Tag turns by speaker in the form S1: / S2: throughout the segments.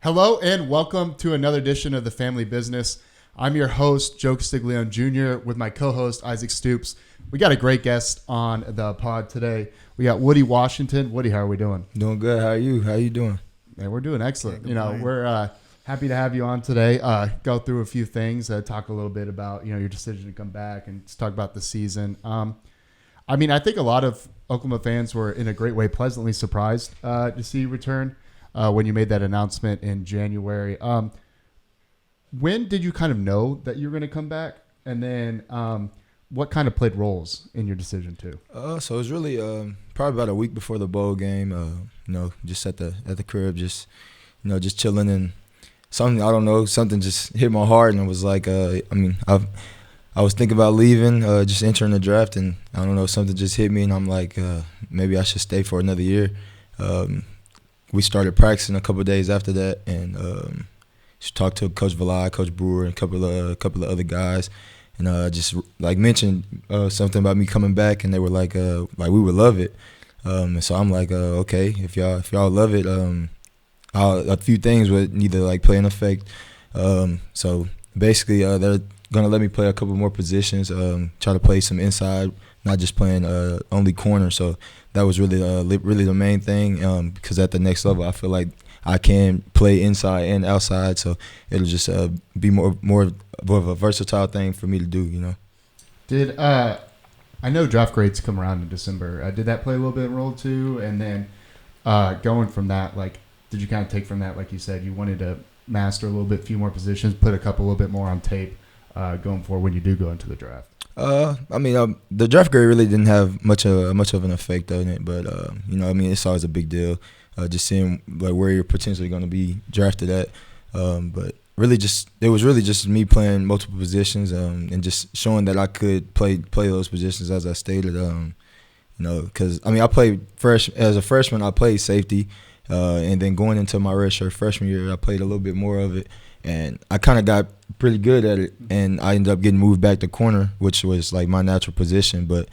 S1: Hello and welcome to another edition of The Family Business. I'm your host, Joe Castiglione Jr., with my co-host, Isaac Stoops. We got a great guest on the pod today. We got Woodi Washington. Woodi, how are we doing?
S2: Doing good. How are you? How you doing?
S1: Man, we're doing excellent.
S3: Yeah,
S1: We're happy to have you on today. Go through a few things, talk a little bit about your decision to come back and just talk about the season. I think a lot of Oklahoma fans were in a great way pleasantly surprised to see you return when you made that announcement in January. When did you kind of know that you were going to come back? And then what kind of played roles in your decision too?
S2: So it was really probably about a week before the bowl game. Just at the crib, just chilling, and something just hit my heart, and it was like I was thinking about leaving, just entering the draft, and something just hit me, and I'm like, maybe I should stay for another year. We started practicing a couple of days after that, and just talked to Coach Valai, Coach Brewer, and a couple of other guys, and just like mentioned something about me coming back, and they were like we would love it. And so I'm like, okay, if y'all love it, a few things would need to play in effect. So basically, they're gonna let me play a couple more positions, try to play some inside, not just playing only corner. So that was really the main thing, because at the next level, I feel like I can play inside and outside. So it'll just be more of a versatile thing for me to do.
S1: Did I know draft grades come around in December? Did that play a little bit of a role too? And then going from that, did you kind of take from that, like you said, you wanted to master a little bit, few more positions, put a couple a little bit more on tape going forward when you do go into the draft?
S2: The draft grade really didn't have much of an effect on it, but it's always a big deal, just seeing where you're potentially going to be drafted at. But really, it was really just me playing multiple positions, and just showing that I could play those positions as I stated. Because I played as a freshman, I played safety, and then going into my redshirt freshman year, I played a little bit more of it. And I kind of got pretty good at it, and I ended up getting moved back to corner, which was my natural position. But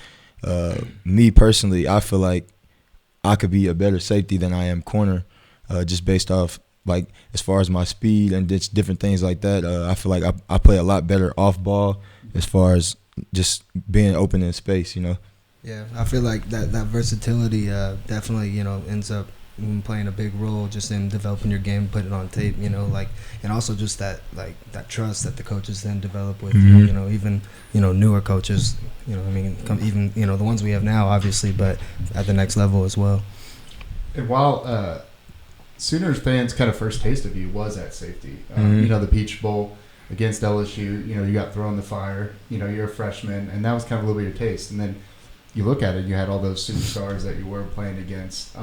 S2: me personally, I feel like I could be a better safety than I am corner, just based off as far as my speed and just different things like that. I feel like I play a lot better off ball as far as just being open in space.
S3: Yeah, I feel like that versatility definitely ends up playing a big role just in developing your game, putting it on tape, and also just that trust that the coaches then develop with you, even newer coaches, even the ones we have now, obviously, but at the next level as well.
S1: And while Sooners fans' kind of first taste of you was at safety, the Peach Bowl against LSU, you got thrown in the fire, you're a freshman, and that was kind of a little bit of your taste. And then you look at it, you had all those superstars that you were playing against.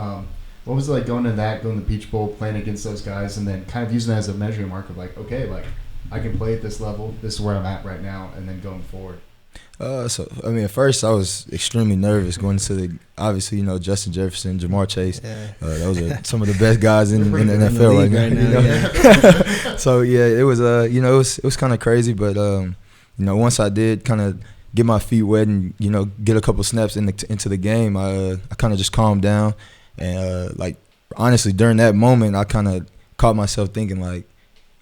S1: What was it like going to the Peach Bowl, playing against those guys, and then kind of using that as a measuring mark of I can play at this level, this is where I'm at right now, and then going forward?
S2: At first I was extremely nervous going to obviously, Justin Jefferson, Jamar Chase. Yeah. Those are some of the best guys in the NFL right now. Yeah. So, yeah, it was, it was kind of crazy, but, once I did kind of get my feet wet and, get a couple snaps into the game, I kind of just calmed down. And honestly, during that moment, I kind of caught myself thinking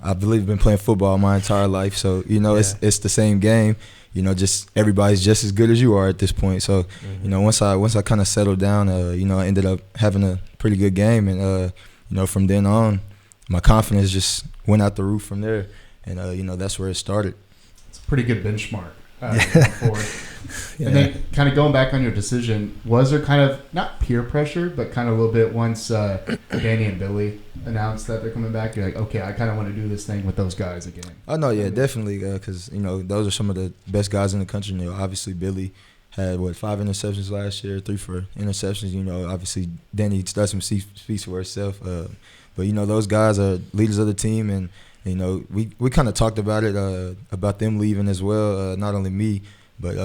S2: I've been playing football my entire life, so it's the same game. Just everybody's just as good as you are at this point. So once I kind of settled down, I ended up having a pretty good game, and from then on, my confidence just went out the roof from there, and that's where it started.
S1: It's a pretty good benchmark. Going forward. Yeah. And then kind of going back on your decision, was there kind of not peer pressure, but kind of a little bit once Danny and Billy announced that they're coming back, you're like, okay, I kind of want to do this thing with those guys again?
S2: Oh, no, yeah, definitely, because, those are some of the best guys in the country. Obviously Billy had, 5 interceptions last year, 3 for interceptions. Obviously Danny does some speaks for herself. But, those guys are leaders of the team, and we kind of talked about it, about them leaving as well, not only me, but,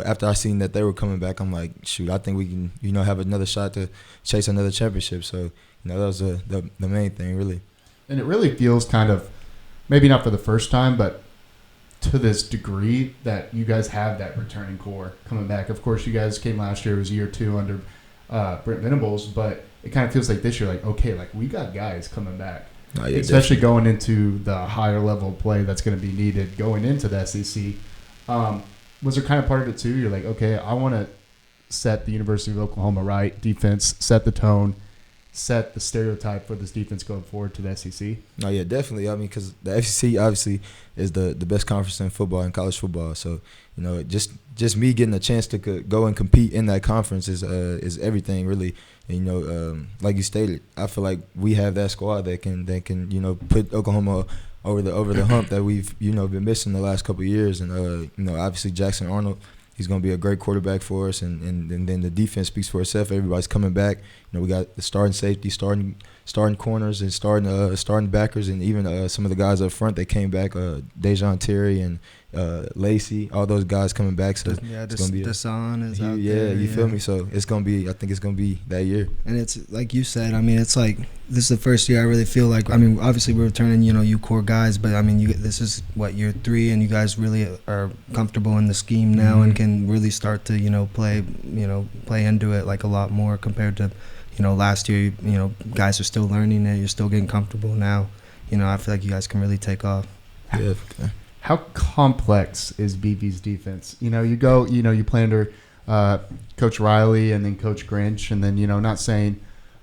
S2: after I seen that they were coming back, I'm like, shoot, I think we can, have another shot to chase another championship. So, that was the main thing, really.
S1: And it really feels kind of, maybe not for the first time, but to this degree that you guys have that returning core coming back. Of course, you guys came last year. It was year 2 under Brent Venables, but it kind of feels like this year, okay, we got guys coming back especially going into the higher level of play that's going to be needed going into the SEC. Was there kind of part of it too? You're like, okay, I want to set the University of Oklahoma right defense, set the tone, set the stereotype for this defense going forward to the SEC?
S2: No, yeah, definitely. I mean, because the SEC obviously is the best conference in football and college football. So, just me getting a chance to go and compete in that conference is everything really. And, like you stated, I feel like we have that squad that can put Oklahoma over the hump that we've been missing the last couple of years. And obviously Jackson Arnold, he's going to be a great quarterback for us, and then the defense speaks for itself. Everybody's coming back. We got the starting safety, starting corners, and starting backers, and even some of the guys up front that came back, Dejon Terry and Lacey, all those guys coming back. So it's going to be
S3: Deshaun is out
S2: there.
S3: You
S2: feel me? So it's going to be. I think it's going to be that year.
S3: And it's like you said. I mean, it's like this is the first year I really feel like. I mean, obviously we're returning, you core guys, but I mean, this is what year 3, and you guys really are comfortable in the scheme now and can really start to play into it like a lot more compared to last year. Guys are still learning it. You're still getting comfortable now. I feel like you guys can really take off.
S2: Yeah.
S1: How complex is BV's defense? You go, you play under Coach Riley and then Coach Grinch, and then, not saying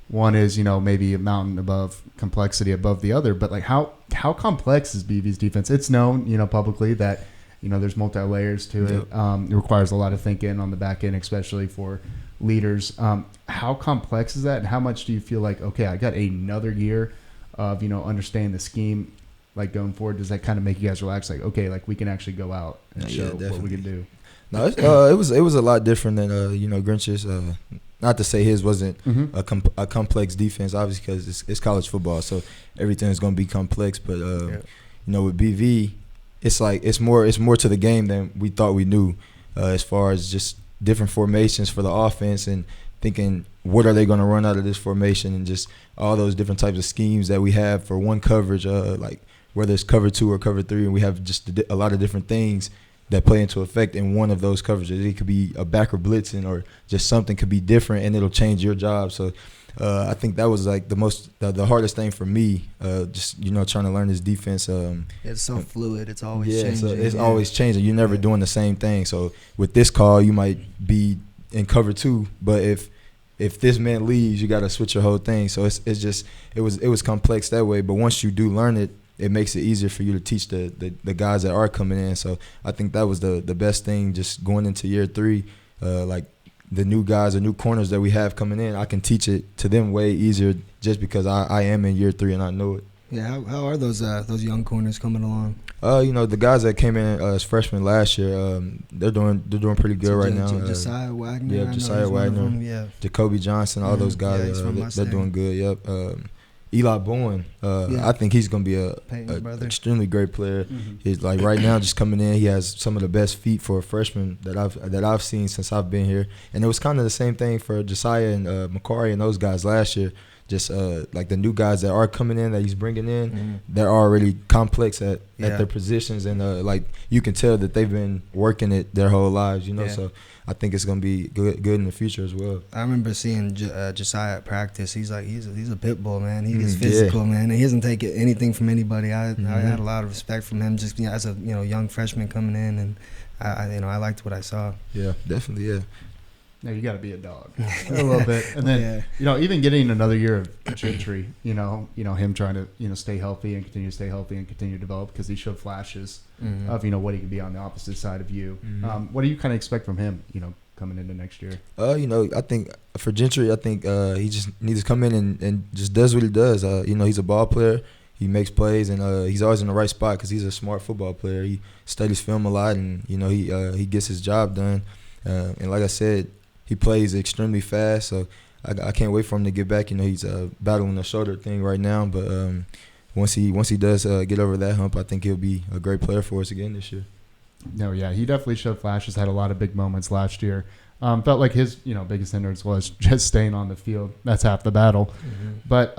S1: one is, maybe a mountain above complexity above the other, but like how complex is BV's defense? It's known, publicly that, there's multi-layers to it. It requires a lot of thinking on the back end, especially for leaders. How complex is that, and how much do you feel like, okay, I got another year of, understanding the scheme, like going forward? Does that kind of make you guys relax? Like, okay, like we can actually go out and show what we can do.
S2: No, it was a lot different than Grinch's. Not to say his wasn't a complex defense, obviously, because it's college football, so everything is going to be complex. But with BV, it's like it's more to the game than we thought we knew, as far as just different formations for the offense and thinking what are they going to run out of this formation, and just all those different types of schemes that we have for one coverage, like whether it's cover 2 or cover 3, and we have just a lot of different things that play into effect in one of those coverages. It could be a backer blitzing, or just something could be different, and it'll change your job. So I think that was like the hardest thing for me, just trying to learn this defense.
S3: It's so fluid. It's always changing.
S2: So it's always changing. You're never doing the same thing. So with this call, you might be in cover 2, but if this man leaves, you got to switch your whole thing. So it was complex that way. But once you do learn it, it makes it easier for you to teach the guys that are coming in. So I think that was the best thing, just going into year 3, like the new guys, the new corners that we have coming in, I can teach it to them way easier just because I am in year 3 and I know it.
S3: Yeah, how are those young corners coming along?
S2: The guys that came in as freshmen last year, they're doing pretty good right now.
S3: Josiah Wagner,
S2: yeah, Josiah Wagner, Jacoby Johnson, all those guys, they're doing good. Yep. Eli Bowen, I think he's gonna be a extremely great player. He's like right now just coming in. He has some of the best feet for a freshman that I've seen since I've been here. And it was kind of the same thing for Josiah and Macari and those guys last year. Just like the new guys that are coming in that he's bringing in, they're already complex at their positions, and like you can tell that they've been working it their whole lives. So I think it's gonna be good in the future as well.
S3: I remember seeing Josiah at practice. He's a pit bull, man. He gets physical, man, and he doesn't take anything from anybody. I had a lot of respect from him, just as a young freshman coming in, and I liked what I saw.
S2: Yeah, definitely, yeah.
S1: No, you got to be a dog a little bit, and then even getting another year of Gentry, him trying to stay healthy and continue to stay healthy and continue to develop, because he showed flashes of what he could be on the opposite side of you. What do you kind of expect from him, coming into next year?
S2: I think for Gentry, I think he just needs to come in and just does what he does. He's a ball player. He makes plays, and he's always in the right spot because he's a smart football player. He studies film a lot, and he gets his job done. And like I said, he plays extremely fast, so I can't wait for him to get back. He's battling a shoulder thing right now, but once he does get over that hump, I think he'll be a great player for us again this year.
S1: No, yeah, he definitely showed flashes. Had a lot of big moments last year. Felt like his biggest hindrance was just staying on the field. That's half the battle. But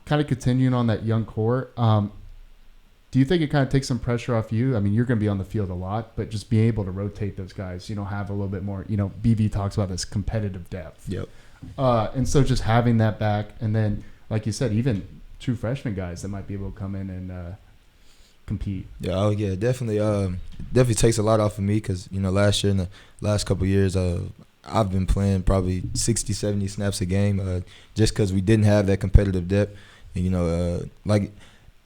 S1: kind of continuing on that young core. Do you think it kind of takes some pressure off you? I mean, you're going to be on the field a lot, but just being able to rotate those guys, have a little bit more, BV talks about this competitive depth.
S2: Yep.
S1: And so just having that back, and then, like you said, even true freshman guys that might be able to come in and compete.
S2: Yeah, oh yeah, definitely. Definitely takes a lot off of me because last year and the last couple of years, I've been playing probably 60, 70 snaps a game, just because we didn't have that competitive depth, and like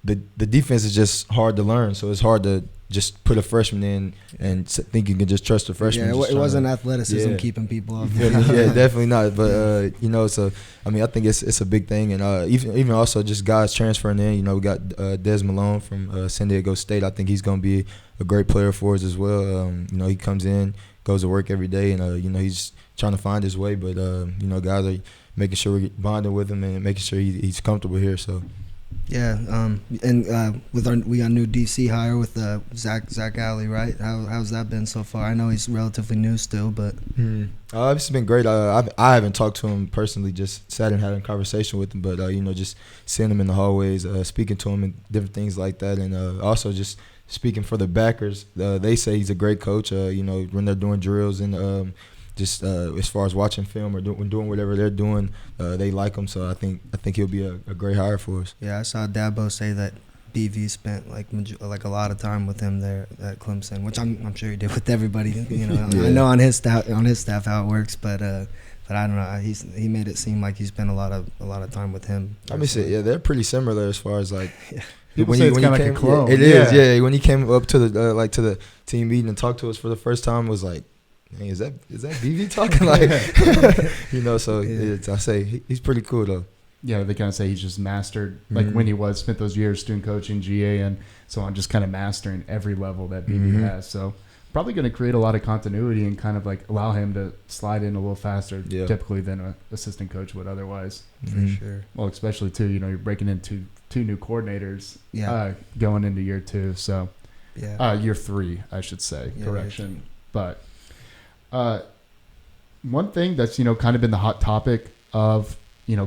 S2: the defense is just hard to learn, so it's hard to just put a freshman in and think you can just trust a freshman.
S3: Yeah, it wasn't athleticism keeping people off.
S2: Yeah, definitely not. But so I mean, I think it's a big thing, and even also just guys transferring in. We got Des Malone from San Diego State. I think he's going to be a great player for us as well. He comes in, goes to work every day, and he's trying to find his way. But guys are making sure we're bonding with him and making sure he's comfortable here. So.
S3: Yeah, and we got a new DC hire with Zach Alley, right? How's that been so far? I know he's relatively new still, but
S2: it's been great. I haven't talked to him personally, just sat and had a conversation with him, but just seeing him in the hallways, speaking to him and different things like that, and also just speaking for the backers. They say he's a great coach. When they're doing drills and just as far as watching film or doing whatever they're doing, they like him. So I think he'll be a great hire for us.
S3: Yeah, I saw Dabo say that BV spent like a lot of time with him there at Clemson, which I'm sure he did with everybody. Yeah. I know on his staff how it works, but I don't know. He made it seem like he spent a lot of time with him.
S2: I mean, they're pretty similar as far as like.
S1: Yeah. People say it's kind of like a clone.
S2: It is, yeah. When he came up to the to the team meeting and talked to us for the first time, it was like, hey, is that BV talking? So I say he's pretty cool though.
S1: Yeah, they kind of say he's just mastered, like when he spent those years student coaching, GA, and so on, just kind of mastering every level that BV has. So probably going to create a lot of continuity and kind of like allow him to slide in a little faster, typically than an assistant coach would otherwise.
S3: For sure.
S1: Well, especially too, you're breaking into two new coordinators going into year 2. So year 3, I should say. Correction, but. One thing that's kind of been the hot topic of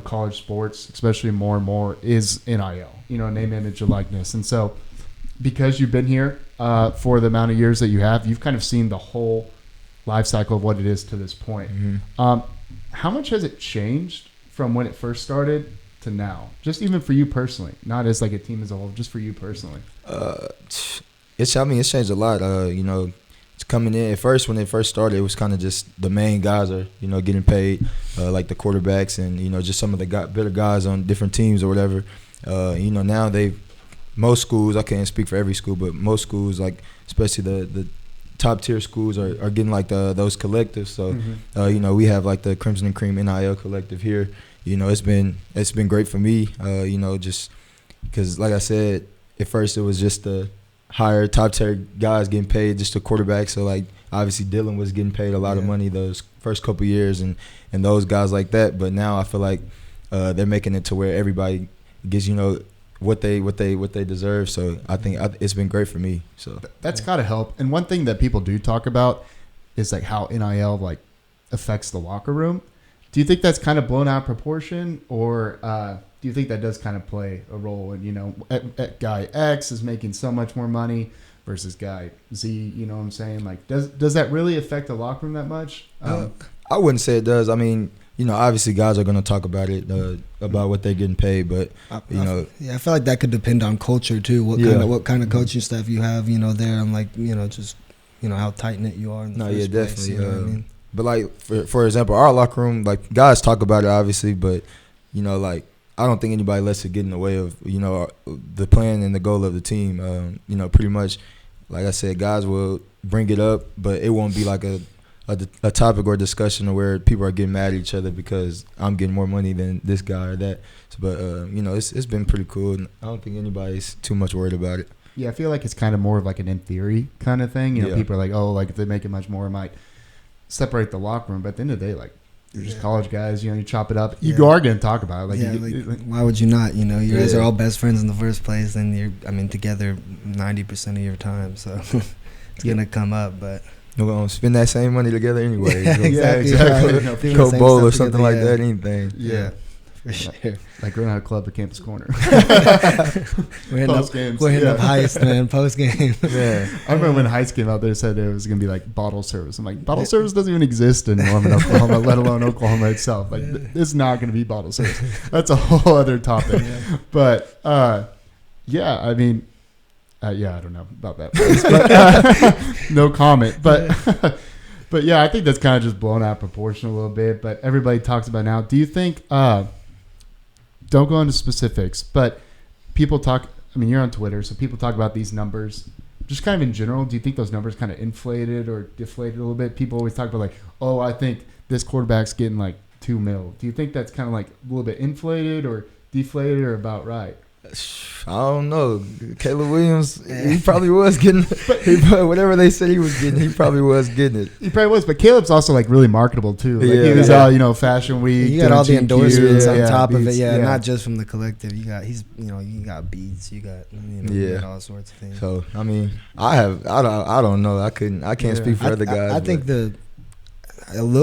S1: college sports, especially more and more, is NIL, name, image, and likeness. And so because you've been here for the amount of years that you've kind of seen the whole life cycle of what it is to this point. How much has it changed from when it first started to now, just even for you personally, not as like a team as a whole, just for you personally?
S2: It's changed a lot. Coming in at first, when it first started, it was kind of just the main guys are getting paid, like the quarterbacks and just some of the better guys on different teams or whatever. Now most schools, I can't speak for every school, but most schools, like especially the top tier schools are getting like those collectives. So we have like the Crimson and Cream NIL collective here. It's been great for me. Just because like I said, at first it was just the higher top tier guys getting paid, just the quarterback. So like obviously Dylan was getting paid a lot of money those first couple years and those guys like that. But now I feel like they're making it to where everybody gets what they deserve. So I think it's been great for me. So
S1: that's got to help. And one thing that people do talk about is like how NIL like affects the locker room. Do you think that's kind of blown out of proportion, or do you think that does kind of play a role? And guy X is making so much more money versus guy Z. You know what I'm saying? Like, does that really affect the locker room that much?
S2: I wouldn't say it does. I mean, obviously guys are going to talk about it, about what they're getting paid, but
S3: I feel like that could depend on culture too. What kind of coaching staff you have, there, and like just how tight knit you are. In the first place,
S2: definitely.
S3: You know what I mean?
S2: But like for example, our locker room, like guys talk about it obviously, but like I don't think anybody lets it get in the way of the plan and the goal of the team. Pretty much, like I said, guys will bring it up, but it won't be like a topic or discussion where people are getting mad at each other because I'm getting more money than this guy or that. But it's been pretty cool, and I don't think anybody's too much worried about it.
S1: Yeah, I feel like it's kind of more of like an in theory kind of thing. People are like, oh, like if they make it much more, it might separate the locker room. But at the end of the day, like, you're just college guys, you chop it up. You are going to talk about it.
S3: Why would you not? You guys are all best friends in the first place, and you're, together 90% of your time. So it's going to come up, but
S2: we're going to spend that same money together anyway.
S3: Exactly.
S2: Coke bowl or something like that, anything.
S1: Yeah.
S3: For sure.
S1: Like we're not a club at Campus Corner.
S3: We're hitting
S1: Games.
S3: up Heist, man, post game.
S2: Yeah.
S1: I remember when Heist came out, they said it was going to be like bottle service. I'm like, bottle service doesn't even exist in Norman, Oklahoma, let alone Oklahoma itself. Like, this is not going to be bottle service. That's a whole other topic.
S3: Yeah.
S1: But, yeah, I mean, yeah, I don't know about that place, but, no comment. But, but yeah, I think that's kind of just blown out of proportion a little bit. But everybody talks about now. Do you think, don't go into specifics, but people talk, I mean, you're on Twitter, so people talk about these numbers. Just kind of in general, do you think those numbers kind of inflated or deflated a little bit? People always talk about like, oh, I think this quarterback's getting like $2 million. Do you think that's kind of like a little bit inflated or deflated or about right?
S2: I don't know. Caleb Williams, he probably was getting whatever they said he was getting. He probably was getting it.
S1: He probably was, but Caleb's also like really marketable too. Like he was out, Fashion Week.
S3: You got all the
S1: GQ,
S3: endorsements on top
S1: beats,
S3: of it, not just from the collective. You got you got beats, you got you got all sorts of things.
S2: So I mean, I don't know. I can't speak for other guys.
S3: I think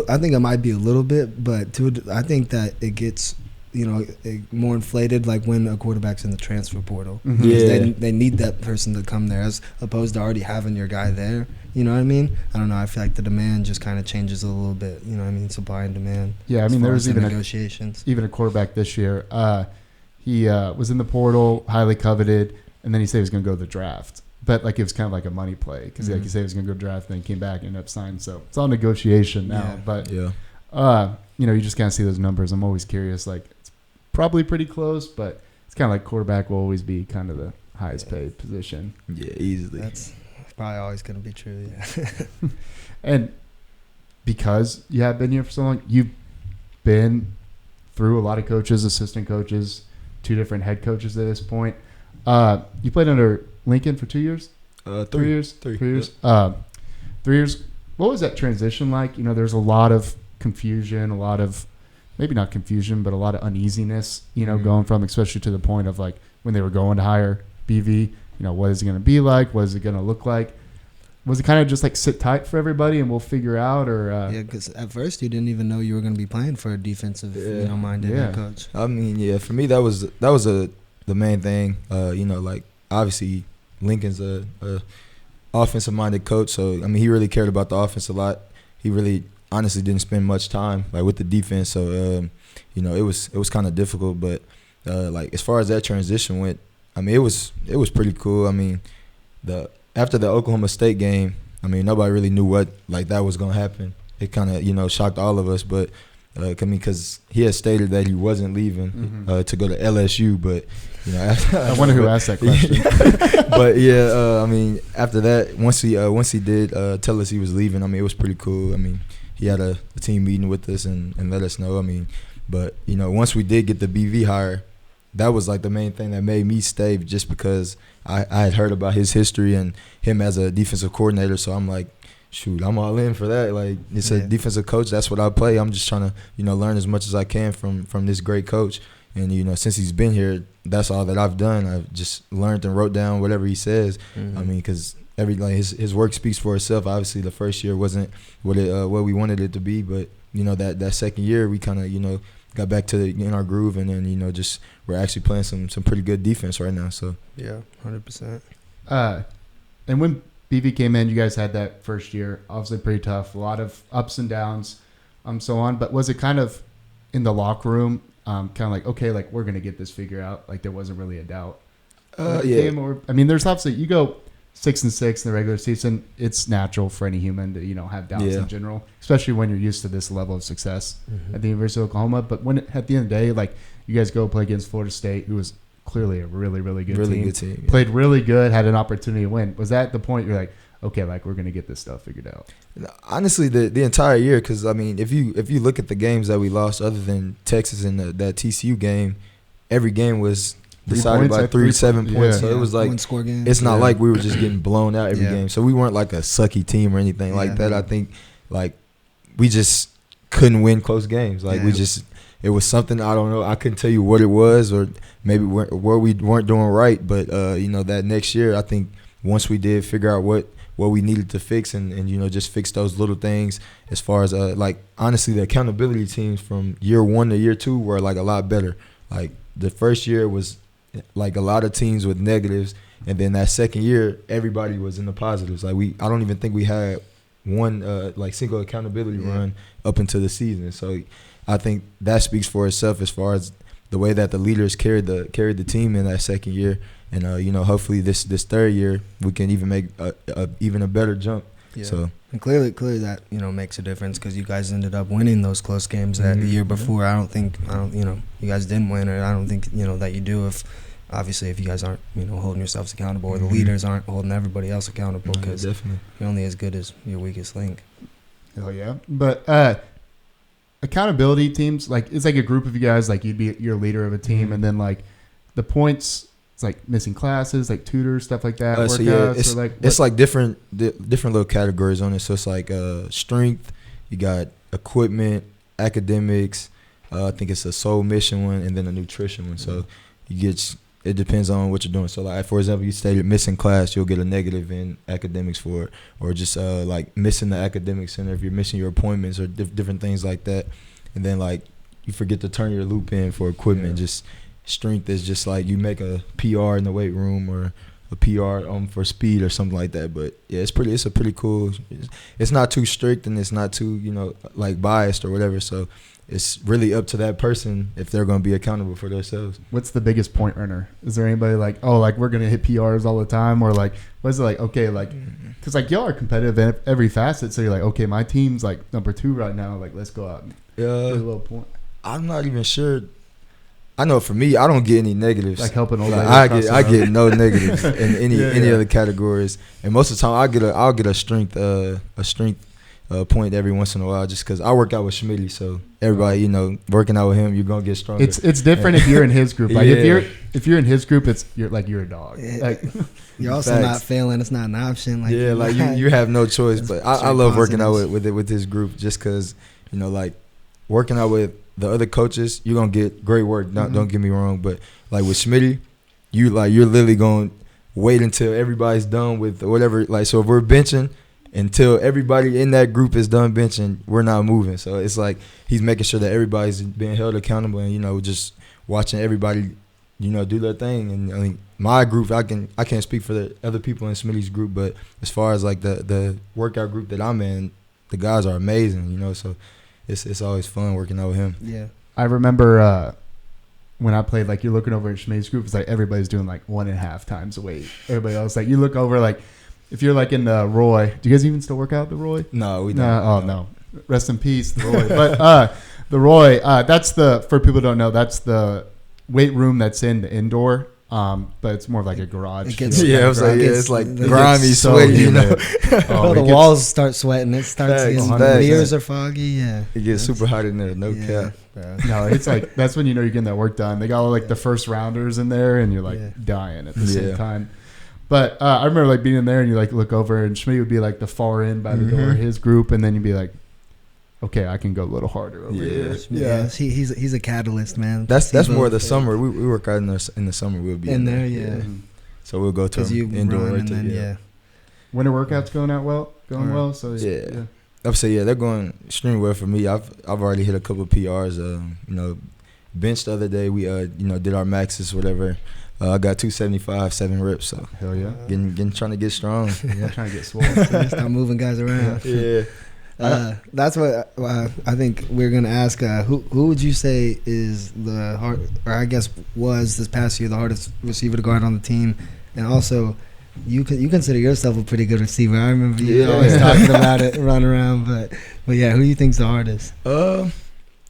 S3: I think it might be a little bit, but I think that it gets more inflated like when a quarterback's in the transfer portal.
S2: Mm-hmm. Yeah,
S3: they need that person to come there as opposed to already having your guy there. You know what I mean? I don't know. I feel like the demand just kind of changes a little bit. You know what I mean? Supply and demand.
S1: Yeah, I mean there was even
S3: negotiations.
S1: Even a quarterback this year. He was in the portal, highly coveted, and then he said he was going to go to the draft. But like it was kind of like a money play because like he said he was going to go draft, and then he came back and ended up signing. So it's all negotiation now.
S3: Yeah.
S1: But
S2: yeah,
S1: you just kind of see those numbers. I'm always curious. Like it's probably pretty close, but it's kind of like quarterback will always be kind of the highest paid position.
S2: Yeah, easily.
S3: That's probably always going to be true. Yeah.
S1: And because you have been here for so long, you've been through a lot of coaches, assistant coaches, 2 different head coaches at this point. You played under Lincoln for 2 years?
S2: 3
S1: years?
S2: 3
S1: years. 3 years. What was that transition like? There's a lot of confusion, a lot of maybe not confusion, but a lot of uneasiness, going from, especially to the point of like when they were going to hire BV, what is it going to be like? What is it going to look like? Was it kind of just like sit tight for everybody and we'll figure out? Or
S3: yeah, because at first you didn't even know you were going to be playing for a defensive, minded head coach.
S2: I mean, yeah, for me that was the main thing. Like obviously Lincoln's a offensive minded coach, so I mean he really cared about the offense a lot. He really honestly didn't spend much time like with the defense, so it was kind of difficult. But like as far as that transition went, I mean it was pretty cool. I mean after the Oklahoma State game, I mean nobody really knew what like that was gonna happen. It kind of shocked all of us, but because he had stated that he wasn't leaving to go to LSU, but
S1: I wonder who asked that question.
S2: But yeah, I mean after that, once he did tell us he was leaving, I mean it was pretty cool. I mean he had a team meeting with us and let us know. I mean, but once we did get the BV hire, that was like the main thing that made me stay, just because I had heard about his history and him as a defensive coordinator. So I'm like, shoot, I'm all in for that. Like it's a defensive coach. That's what I play. I'm just trying to learn as much as I can from this great coach. And since he's been here, that's all that I've done. I've just learned and wrote down whatever he says. Mm-hmm. I mean, because his work speaks for itself. Obviously, the first year wasn't what we wanted it to be, but that second year we kind of got back to in our groove, and then just we're actually playing some pretty good defense right now. So
S3: yeah, 100%.
S1: And when BV came in, you guys had that first year, obviously pretty tough, a lot of ups and downs, so on. But was it kind of in the locker room, kind of like, okay, like we're gonna get this figured out? Like there wasn't really a doubt.
S2: Yeah.
S1: I mean, there's obviously you go 6-6 in the regular season. It's natural for any human to have doubts in general, especially when you're used to this level of success at the University of Oklahoma. But when at the end of the day, like you guys go play against Florida State, who was clearly a really, really good team. Played really good, had an opportunity to win. Was that the point you're like, okay, like we're gonna get this stuff figured out?
S2: Honestly, the entire year, because I mean, if you look at the games that we lost, other than Texas and that TCU game, every game was decided by 7 points. So it was like it's not like we were just getting blown out every game. So we weren't like a sucky team or anything like that. I think like we just couldn't win close games. Like it was something, I don't know. I couldn't tell you what it was, or maybe where we weren't doing right. But that next year, I think once we did figure out what what we needed to fix and you know, just fix those little things as far as like honestly the accountability teams from year 1 to year 2 were like a lot better. Like the first year was like a lot of teams with negatives, and then that second year everybody was in the positives. Like I don't even think we had one like single accountability run up into the season. So I think that speaks for itself as far as the way that the leaders carried the team in that second year. And you know, hopefully this third year we can even make even a better jump.
S3: Yeah.
S2: So
S3: and clearly that, you know, makes a difference because you guys ended up winning those close games that the year before. I don't you know, you guys didn't win, or I don't think, you know, that you do if you guys aren't, you know, holding yourselves accountable, or the leaders aren't holding everybody else accountable, because you're only as good as your weakest link.
S1: Hell yeah. But accountability teams, like it's like a group of you guys, like you're a leader of a team, and then like the points, it's like missing classes, like tutors, stuff like that.
S2: So yeah, it's like different little categories on it. So it's like strength, you got equipment, academics, I think it's a soul mission one, and then a nutrition one. So it depends on what you're doing. So like, for example, you stated missing class, you'll get a negative in academics for it, or just like missing the academic center if you're missing your appointments or different things like that. And then like you forget to turn your loop in for equipment. Just strength is just like you make a PR in the weight room or a PR for speed or something like that. But yeah, it's a pretty cool. It's not too strict and it's not too, you know, like biased or whatever. So it's really up to that person if they're going to be accountable for themselves.
S1: What's the biggest point earner? Is there anybody like, oh, like we're going to hit PRs all the time? Or like, what is it like, okay, like, because like y'all are competitive in every facet. So you're like, okay, my team's like number 2 right now. Like, let's go out and get a little point.
S2: I'm not even sure. I know for me, I don't get any negatives.
S1: Like helping old
S2: ladies. I get no negatives in any other categories. And most of the time, I'll get a strength point every once in a while, just because I work out with Schmitty, so everybody, you know, working out with him, you're gonna get stronger.
S1: It's different if you're in his group. Like if you're in his group, you're a dog. Like
S3: you're also not failing. It's not an option. Like
S2: like you have no choice. But I love working out with this group, just because, you know, like working out with the other coaches, you're gonna get great work. Don't get me wrong, but like with Schmitty, you're literally gonna wait until everybody's done with whatever. Like, so if we're benching, until everybody in that group is done benching, we're not moving. So it's like he's making sure that everybody's being held accountable, and, you know, just watching everybody, you know, do their thing. And I mean, my group, I can't speak for the other people in Smitty's group, but as far as like the workout group that I'm in, the guys are amazing, you know. So it's always fun working out with him. Yeah,
S1: I remember when I played, like you're looking over at Schmitty's group, it's like everybody's doing like 1.5 times the weight. Everybody else, like you look over, like if you're like in the Roy, do you guys even still work out at the Roy?
S2: No, we don't.
S1: No. Rest in peace, the Roy. But the Roy, that's for people who don't know, that's the weight room that's in the indoor. But it's more of like a garage.
S2: It's like grimy, sweaty, you know.
S3: The walls start sweating. It starts getting, the mirrors are foggy. Yeah,
S2: it gets super hot in there. No cap.
S1: Bro. No, it's like that's when you know you're getting that work done. They got all like the first rounders in there, and you're like dying at the same time. But I remember like being in there, and you like look over, and Schmitty would be like the far end by the door, his group, and then you'd be like, okay, I can go a little harder over here.
S3: Yeah, he's a catalyst, man.
S2: That's more of the summer. We work out in the summer. We'll be in
S3: there.
S2: So we'll go to indoor.
S1: Winter workouts going well. So
S2: I'd say they're going extremely well for me. I've already hit a couple of PRs. You know, bench the other day. We did our maxes, whatever. I got 275, 7 reps. So
S1: hell yeah,
S2: getting trying to get strong.
S1: Trying to get swole.
S3: Start moving guys around. That's what I think we're gonna ask. Who would you say is the hard, or I guess was this past year the hardest receiver to guard on the team? And also, you consider yourself a pretty good receiver. I remember you always talking about it, run around. But yeah, who do you think's the hardest?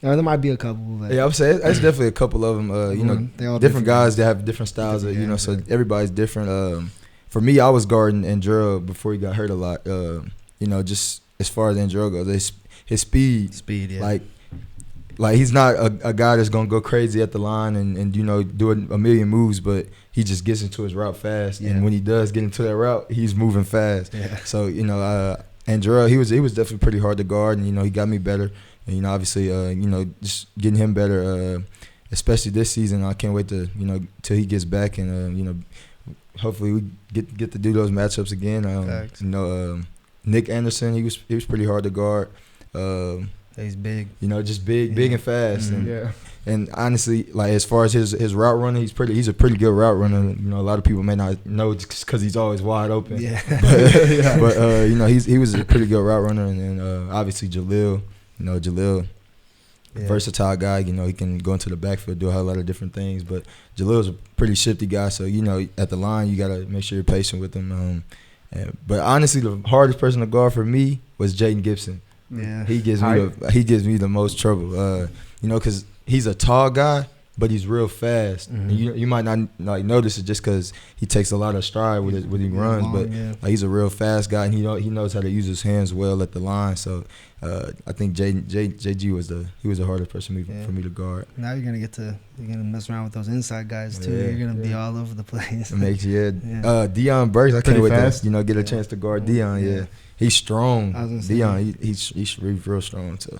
S3: Or there might be a couple. But
S2: I would say it's definitely a couple of them. You know, they all different guys that have different styles. You know, so everybody's different. For me, I was guarding Andrew before he got hurt a lot. You know, just as far as Andrew goes, his speed, like he's not a guy that's gonna go crazy at the line and you know do a million moves, but he just gets into his route fast. And when he does get into that route, he's moving fast. So you know, Andrew, he was definitely pretty hard to guard, and you know he got me better. And, you know, obviously, you know, just getting him better, especially this season. I can't wait to, you know, till he gets back and, you know, hopefully we get to do those matchups again.
S3: Facts.
S2: You know, Nick Anderson, he was pretty hard to guard.
S3: He's big.
S2: You know, just big and fast.
S3: Mm-hmm.
S2: And honestly, like as far as his route running, he's a pretty good route runner. You know, a lot of people may not know just because he's always wide open.
S3: Yeah.
S2: But you know, he was a pretty good route runner, and then obviously Jaleel. You know, Jaleel, versatile guy. You know, he can go into the backfield, do a whole lot of different things. But Jaleel's a pretty shifty guy, so you know, at the line you gotta make sure you're patient with him. But honestly, the hardest person to guard for me was Jaden Gibson.
S3: Yeah.
S2: He gives me the most trouble. You know, because he's a tall guy, but he's real fast.
S3: Mm-hmm.
S2: And you might not like notice it just because he takes a lot of stride when he runs,
S3: long,
S2: but like, he's a real fast guy, and he knows how to use his hands well at the line. So I think JG was the hardest person for me to guard.
S3: Now you're gonna mess around with those inside guys too. You're gonna be all over the place.
S2: It makes Deion Burks. I can't wait to get a chance to guard Deion. Yeah. He's strong. Deion, he's real strong. So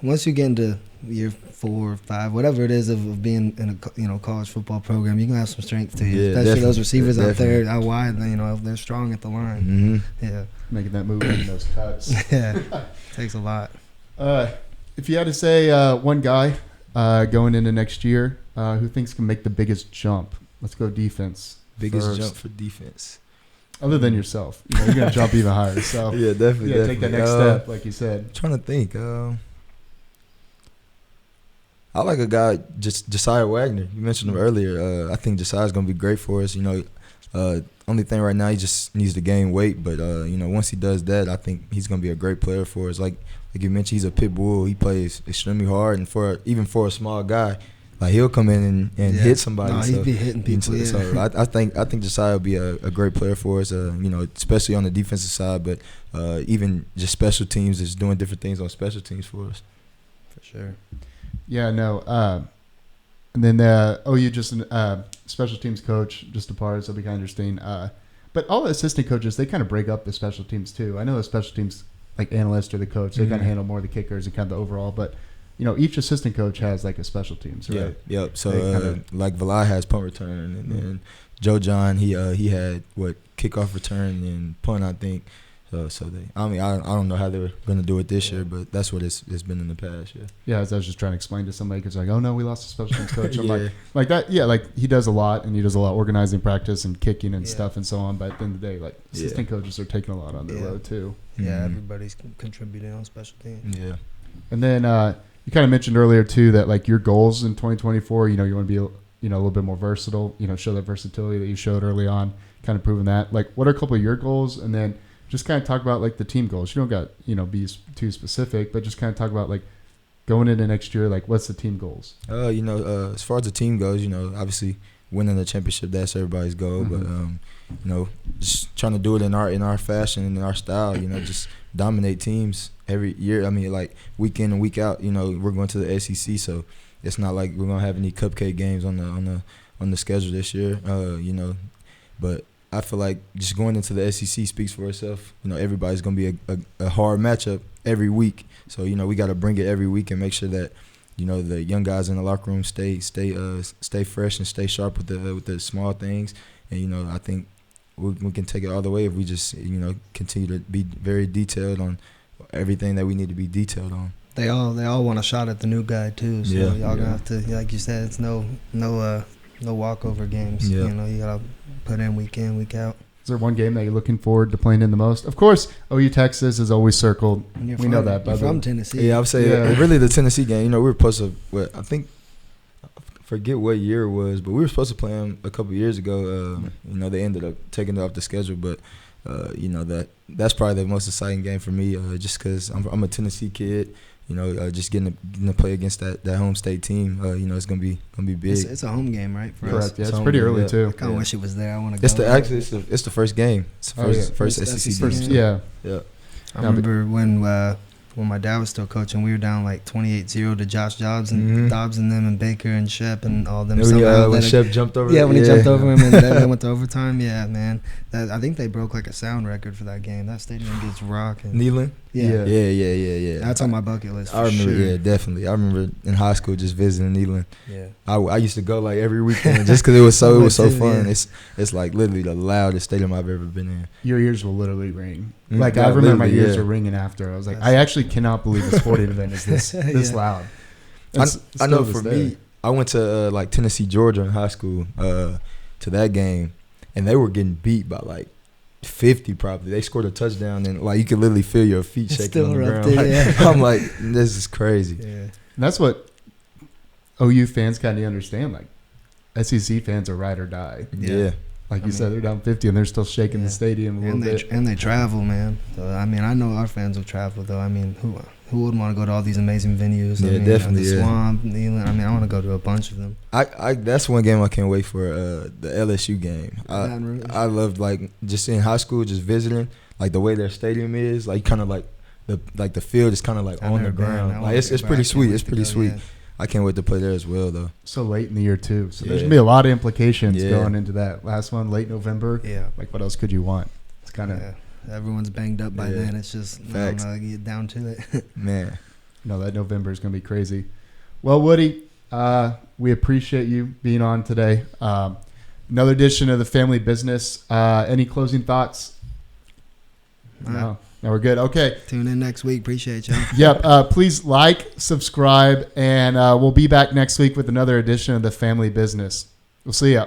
S3: once you get into year 4 or 5, whatever it is of being in a college football program, you can have some strength to you. Especially those receivers out there out wide. You know, they're strong at the line.
S2: Mm-hmm.
S3: Yeah,
S1: making that move in those cuts.
S3: Yeah, takes a lot.
S1: If you had to say one guy going into next year who thinks can make the biggest jump, let's go defense.
S2: Biggest jump for defense.
S1: Other than yourself, you know, you're gonna jump even higher. So
S2: yeah, definitely.
S1: Take that next step, like you said.
S2: I'm trying to think. I like a guy, just Josiah Wagner. You mentioned him earlier. I think Josiah's gonna be great for us. You know, only thing right now, he just needs to gain weight. But you know, once he does that, I think he's gonna be a great player for us. Like you mentioned, he's a pit bull. He plays extremely hard, and even for a small guy, like he'll come in and hit somebody.
S3: No, he'd be hitting people.
S2: So I think Josiah will be a great player for us. You know, especially on the defensive side, but even just special teams, is doing different things on special teams for us.
S3: For sure.
S1: Yeah, no. And then OU just special teams coach, just a part, so it'll be kind of interesting. But all the assistant coaches, they kind of break up the special teams too. I know the special teams, like analyst or the coach, they kind of handle more of the kickers and kind of the overall, but you know, each assistant coach has like a special teams, right?
S2: Yeah, yep. So like Valai has punt return, and then Joe John, he had kickoff return and punt, I think. So I don't know how they were going to do it this year, but that's what it's been in the past.
S1: Yeah, as I was just trying to explain to somebody, because like, oh no, we lost a special teams coach. I'm like that. Yeah, like he does a lot, and he does a lot organizing practice and kicking and stuff and so on. But at the end of the day, like assistant coaches are taking a lot on their load too.
S3: Yeah, everybody's contributing on special teams.
S2: Yeah,
S1: and then you kind of mentioned earlier too that like your goals in 2024, you know, you want to be a little bit more versatile. You know, show that versatility that you showed early on, kind of proving that. Like, what are a couple of your goals, and then just kind of talk about like the team goals. You don't got, you know, be too specific, but just kind of talk about like going into next year, like what's the team goals?
S2: You know, as far as the team goes, you know, obviously winning the championship, that's everybody's goal. But you know, just trying to do it in our fashion and in our style. You know, just dominate teams every year. I mean, like week in and week out. You know, we're going to the SEC, so it's not like we're gonna have any cupcake games on the schedule this year. You know, but I feel like just going into the SEC speaks for itself. You know, everybody's going to be a hard matchup every week. So, you know, we got to bring it every week and make sure that, you know, the young guys in the locker room stay fresh and stay sharp with the small things. And, you know, I think we can take it all the way if we just, you know, continue to be very detailed on everything that we need to be detailed on.
S3: They all want a shot at the new guy too. So y'all gonna have to, like you said, it's no walkover games.
S2: Yeah.
S3: You know, you gotta put in, week out.
S1: Is there one game that you're looking forward to playing in the most? Of course, OU Texas is always circled. We know that.
S3: You're from Tennessee.
S2: Yeah, I would say really the Tennessee game. You know, we were supposed to. I think I forget what year it was, but we were supposed to play them a couple years ago. You know, they ended up taking it off the schedule, but you know that's probably the most exciting game for me, just because I'm a Tennessee kid. You know, just getting to play against that home state team, you know, it's gonna be big.
S3: It's a home game, right? For
S1: Correct.
S3: us.
S1: Yeah, it's pretty early too.
S3: I kind of wish it was there. I want to go.
S2: It's the first game. It's the first SEC game.
S1: Yeah.
S3: I remember when my dad was still coaching, we were down like 28-0 to Josh Dobbs and them and Baker and Shep and all them.
S2: When Shep jumped over.
S3: Yeah, when he jumped over him and they went to overtime. Yeah, man. I think they broke like a sound record for that game. That stadium gets rocking.
S2: Neyland.
S3: Yeah. That's on my bucket list.
S2: I remember,
S3: sure.
S2: definitely. I remember in high school just visiting Neyland.
S3: Yeah.
S2: I used to go like every weekend just because it was so fun.
S3: Yeah.
S2: It's like literally the loudest stadium I've ever been in.
S1: Your ears will literally ring.
S2: Mm,
S1: Like
S2: yeah,
S1: I remember my
S2: literally,
S1: ears were ringing after. I was like, I actually cannot believe a sporting event is this loud.
S2: I know for me, I went to like Tennessee, Georgia in high school to that game, and they were getting beat by like 50 probably. They scored a touchdown, and like you could literally feel your feet shaking on the ground. Like, I'm like, this is crazy.
S3: Yeah.
S1: And that's what OU fans kind of understand. Like SEC fans are ride or die.
S2: Yeah.
S1: Like you said, they're down 50 and they're still shaking the stadium a little bit.
S3: And they travel, man. So, I mean, I know our fans will travel, though. I mean, who wouldn't want to go to all these amazing venues?
S2: Yeah,
S3: I mean,
S2: definitely.
S3: The Swamp, Neyland. I mean, I want to go to a bunch of them.
S2: I that's one game I can't wait for, the LSU game. I loved, like, just in high school, just visiting, like, the way their stadium is, like, kind of like the field is kind of like on the ground. Like, it's pretty sweet. It's pretty sweet. Yeah. I can't wait to play there as well, though.
S1: So late in the year, too. So there's going to be a lot of implications going into that last one, late November.
S3: Yeah.
S1: Like, what else could you want? It's kind of...
S3: Yeah. Everyone's banged up by then. It's just,
S2: Facts.
S3: Get down to it.
S2: Man.
S1: No, that November is going to be crazy. Well, Woody, we appreciate you being on today. Another edition of the Family Business. Any closing thoughts? No, we're good. Okay.
S3: Tune in next week. Appreciate y'all.
S1: Yep. Please like, subscribe, and we'll be back next week with another edition of the Family Business. We'll see ya.